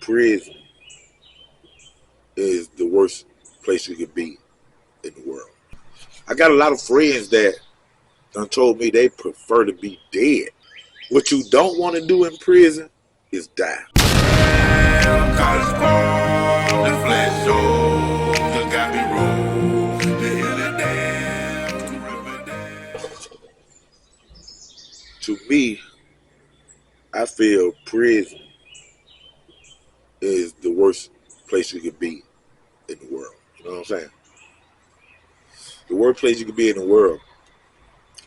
prison is the worst place you could be in the world. I got a lot of friends that done told me they prefer to be dead. What you don't want to do in prison is die. To me, I feel prison is the worst place you could be in the world. You know what I'm saying? The worst place you could be in the world.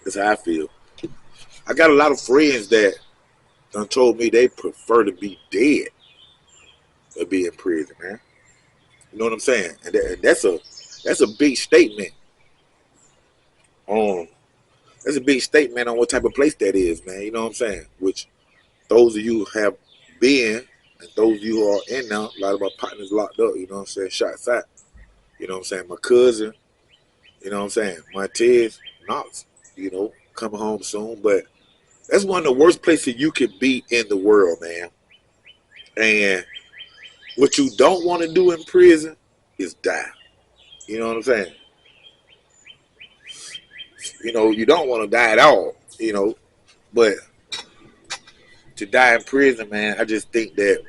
That's how I feel. I got a lot of friends that done told me they prefer to be dead than be in prison, man. You know what I'm saying? And that's a big statement on that's a big statement on what type of place that is, man. You know what I'm saying? Which those of you have been and those of you who are in now, a lot of my partners locked up, you know what I'm saying, shots out. You know what I'm saying? My cousin, you know what I'm saying, Montez Knox, you know, coming home soon. But that's one of the worst places you could be in the world, man. And what you don't want to do in prison is die. You know what I'm saying? You know, you don't want to die at all, you know. But to die in prison, man, I just think that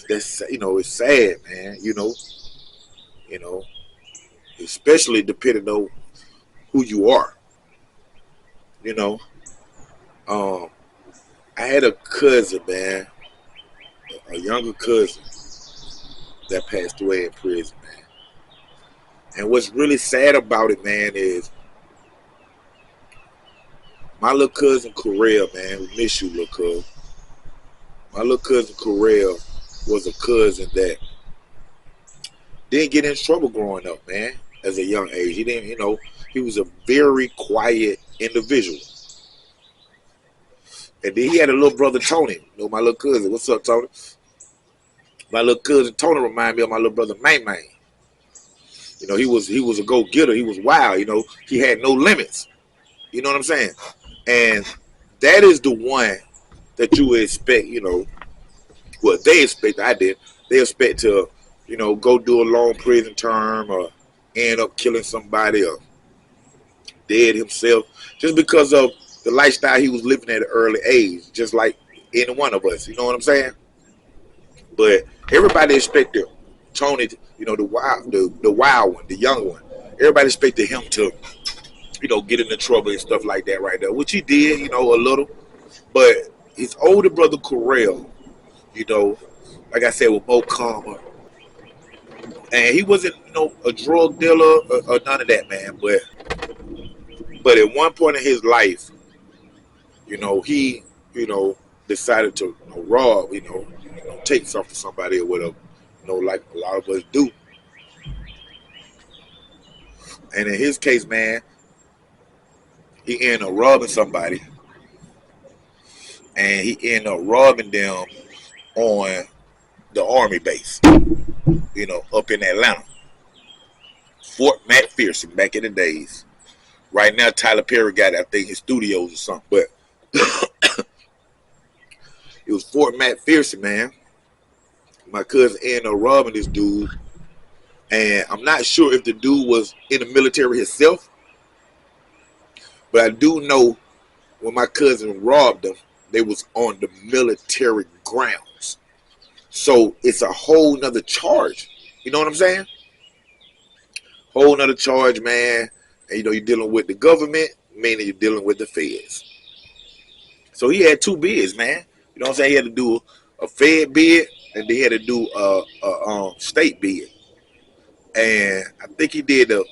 that's you know, it's sad, man, you know, especially depending on who you are. You know. I had a cousin, man, a younger cousin that passed away in prison, man. And what's really sad about it, man, is my little cousin Corell, man, we miss you, little cuz. My little cousin Corell was a cousin that didn't get in trouble growing up, man, as a young age. He didn't, you know, he was a very quiet individual. And then he had a little brother, Tony. You know, my little cousin. What's up, Tony? My little cousin, Tony, reminded me of my little brother, May May. You know, he was a go-getter. He was wild. You know, he had no limits. You know what I'm saying? And that is the one that you would expect, you know, what they expect, I did. They expect to, you know, go do a long prison term or end up killing somebody or dead himself just because of the lifestyle he was living at an early age, just like any one of us. You know what I'm saying? But everybody expected Tony, you know, the wild one, the young one. Everybody expected him to, you know, get into trouble and stuff like that right there, which he did, you know, a little. But his older brother Corell, you know, like I said, was more calmer. And he wasn't, you know, a drug dealer or none of that, man. But at one point in his life, you know, he, you know, decided to, you know, rob, you know, take something from somebody or whatever, you know, like a lot of us do. And in his case, man, he ended up robbing somebody, and he ended up robbing them on the army base, you know, up in Atlanta. Fort McPherson back in the days. Right now, Tyler Perry got, I think, his studios or something. But it was Fort McPherson, man. My cousin ended up robbing this dude. And I'm not sure if the dude was in the military himself. But I do know when my cousin robbed them, they was on the military grounds. So it's a whole nother charge. You know what I'm saying? Whole nother charge, man. And, you know, you're dealing with the government, meaning you're dealing with the feds. So he had two bids, man. You know what I'm saying? He had to do a fed bid, and then he had to do a state bid. And I think he did the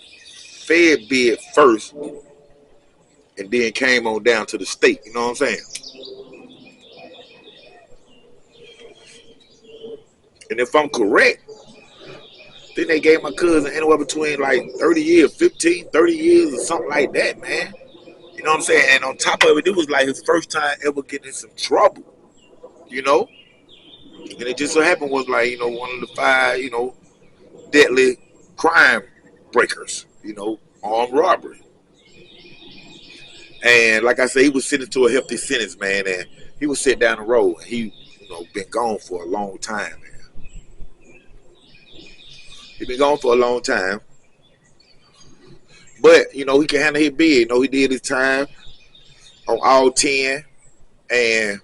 fed bid first, and then came on down to the state. You know what I'm saying? And if I'm correct, then they gave my cousin anywhere between like 30 years, 15, 30 years or something like that, man. You know what I'm saying? And on top of it, it was like his first time ever getting in some trouble, you know? And it just so happened was like, you know, one of the five, you know, deadly crime breakers, you know, armed robbery. And like I said, he was sentenced to a hefty sentence, man. And he was sitting down the road. And he been gone for a long time, man. He been gone for a long time. But, he can handle his bid. He did his time on all 10, and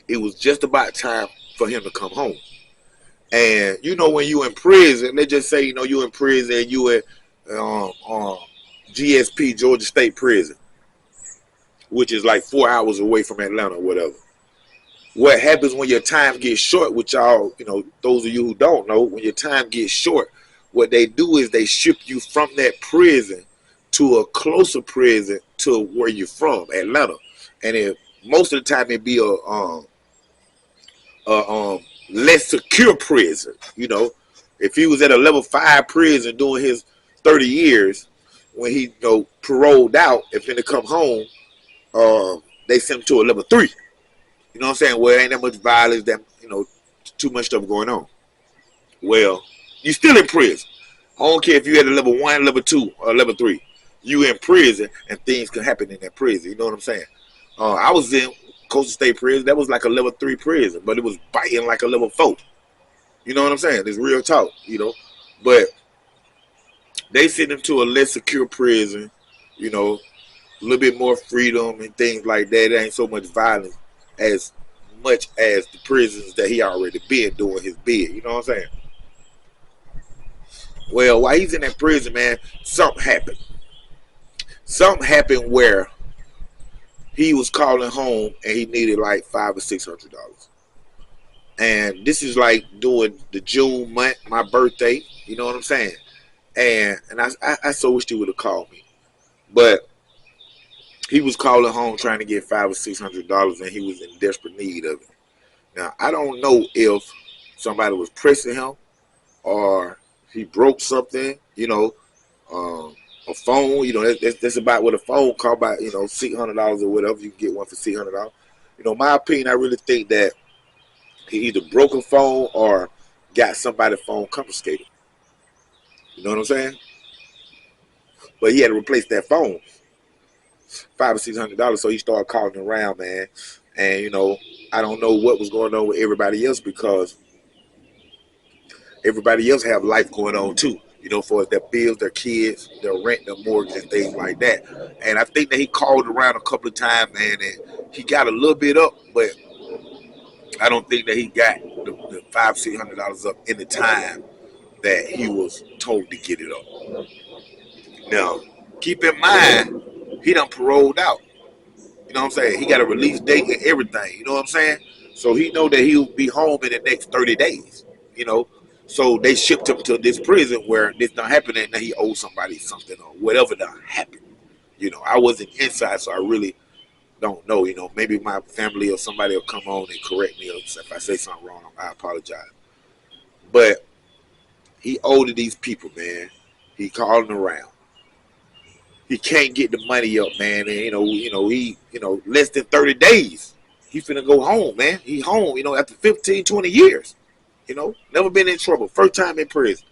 it was just about time for him to come home. And, when you in prison, they just say, you in prison, you at GSP, Georgia State Prison, which is like 4 hours away from Atlanta or whatever. What happens when your time gets short, which y'all, those of you who don't know, when your time gets short, what they do is they ship you from that prison to a closer prison to where you're from, Atlanta. And most of the time it be a less secure prison. If he was at a level 5 prison doing his 30 years, when he paroled out, if he come home, they sent him to a level 3. You know what I'm saying? Where ain't that much violence, that too much stuff going on. Well, you still in prison. I don't care if you at a level 1, level 2, or level 3. You in prison, and things can happen in that prison. You know what I'm saying? I was in Coastal State Prison. That was like a level 3 prison, but it was biting like a level 4. You know what I'm saying? It's real talk, But they sent him to a less secure prison, a little bit more freedom and things like that. It ain't so much violence as much as the prisons that he already been doing his bid. You know what I'm saying? Well, while he's in that prison, man, something happened. Something happened where he was calling home and he needed like $500 or $600. And this is like during the June month, my birthday. You know what I'm saying? And I so wished he would have called me, but he was calling home trying to get $500 or $600, and he was in desperate need of it. Now, I don't know if somebody was pressing him or he broke something, a phone, that's about what a phone call by, $600 or whatever. You can get one for $600. My opinion, I really think that he either broke a phone or got somebody's phone confiscated. You know what I'm saying? But he had to replace that phone. $500 or $600, so he started calling around, man. And I don't know what was going on with everybody else, because everybody else have life going on too. For their bills, their kids, their rent, their mortgage, and things like that. And I think that he called around a couple of times, man, and he got a little bit up, but I don't think that he got the $500, $600 up in the time that he was told to get it up. Now, keep in mind, he done paroled out. You know what I'm saying? He got a release date and everything. You know what I'm saying? So he know that he'll be home in the next 30 days. So they shipped him to this prison where this done happened, and he owed somebody something or whatever done happened. I wasn't inside, so I really don't know. Maybe my family or somebody will come on and correct me if I say something wrong. I apologize. But he owed these people, man. He calling around. He can't get the money up, man. And he less than 30 days. He finna go home, man. He home, after 15, 20 years. Never been in trouble. First time in prison.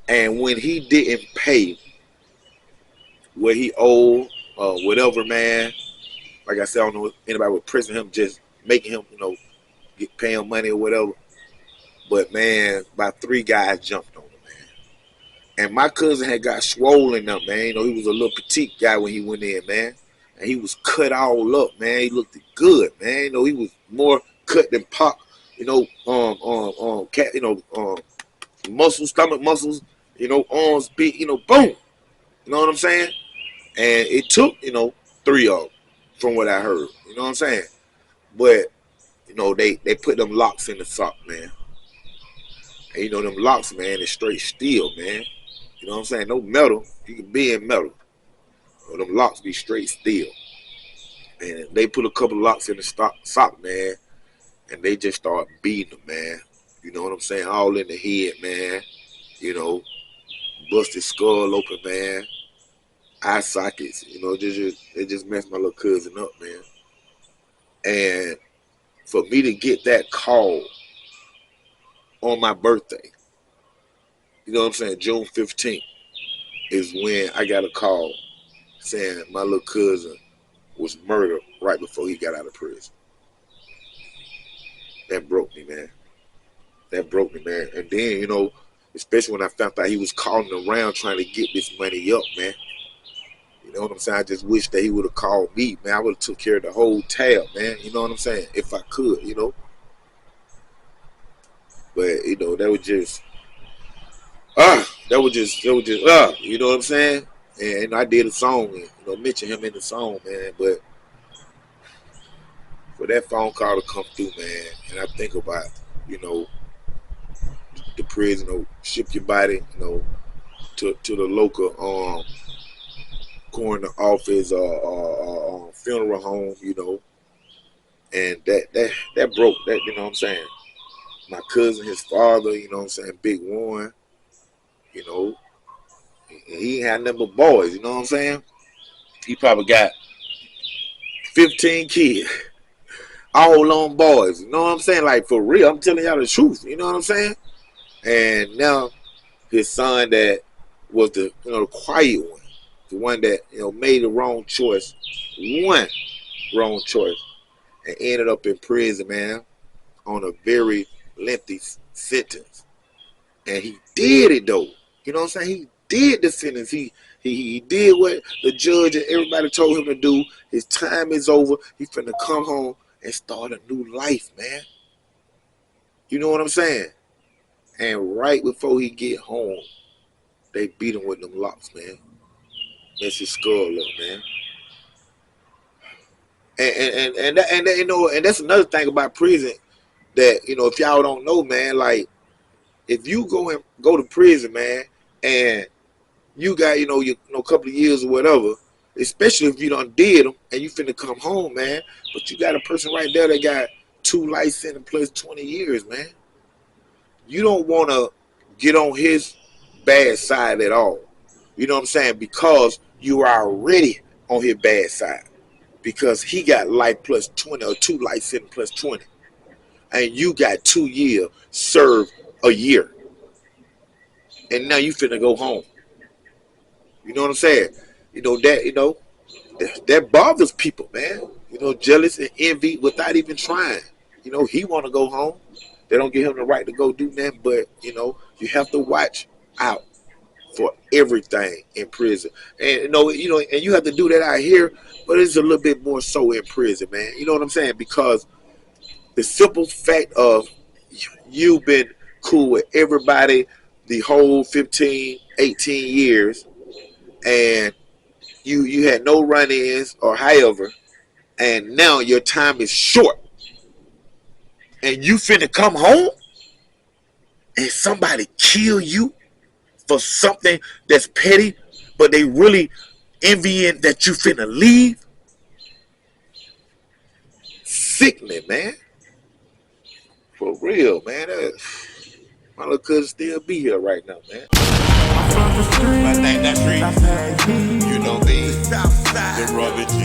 And when he didn't pay what he owed, whatever, man, like I said, I don't know if anybody would prison him, just making him, pay him money or whatever. But, man, about 3 guys jumped on him, man. And my cousin had got swollen up, man. He was a little petite guy when he went in, man. And he was cut all up, man. He looked good, man. He was more cut than Pac. Muscles, stomach muscles, arms big, boom. You know what I'm saying? And it took, 3 of them, from what I heard. You know what I'm saying? But, they put them locks in the sock, man. And, them locks, man, is straight steel, man. You know what I'm saying? No metal. You can be in metal. But them locks be straight steel. And they put a couple of locks in the sock, man. And they just start beating them, man. You know what I'm saying? All in the head, man. Busted skull open, man. Eye sockets. They just messed my little cousin up, man. And for me to get that call on my birthday, you know what I'm saying, June 15th, is when I got a call saying my little cousin was murdered right before he got out of prison. That broke me, man. That broke me, man. And then, you know, especially when I found out he was calling around trying to get this money up, man. You know what I'm saying? I just wish that he would have called me, man. I would have took care of the whole tab, man. You know what I'm saying? If I could, you know. But, you know, that was just, you know what I'm saying? And I did a song, and, you know, mention him in the song, man. But for that phone call to come through, man, and I think about, you know, the prison, you know, ship your body, you know, to the local coroner office or funeral home, you know, and that broke that, you know what I'm saying? My cousin, his father, you know what I'm saying, Big Warren, you know, he had nothing but boys, you know what I'm saying? He probably got 15 kids, all on boys, you know what I'm saying? Like, for real, I'm telling y'all the truth, you know what I'm saying? And now his son that was the, you know, the quiet one, the one that, you know, made the wrong choice, one wrong choice, and ended up in prison, man, on a very lengthy sentence. And he did it though. You know what I'm saying? He did the sentence. He did what the judge and everybody told him to do. His time is over. He's finna come home and start a new life, man. You know what I'm saying? And right before he get home, they beat him with them locks, man. Mess his skull up, man. And that, you know, and that's another thing about prison that, you know, if y'all don't know, man, like, if you go to prison, man, and you got, you know, a couple of years or whatever, especially if you done did them and you finna come home, man, but you got a person right there that got 2 life sentences plus 20 years, man. You don't want to get on his bad side at all. You know what I'm saying? Because you are already on his bad side. Because he got life plus 20 or 2 life sentences plus 20. And you got 2 years served a year. And now you finna go home. You know what I'm saying? You know, that bothers people, man. You know, jealous and envy without even trying. You know, he want to go home. They don't give him the right to go do that, but, you know, you have to watch out for everything in prison. And, you know, and you have to do that out here, but it's a little bit more so in prison, man. You know what I'm saying? Because the simple fact of you've been cool with everybody the whole 15, 18 years, and you had no run-ins or however, and now your time is short, and you finna come home, and somebody kill you for something that's petty, but they really envying that you finna leave. Sickening, man. For real, man. My little cousin still be here right now, man. My name that street, you know me, the Rubber G.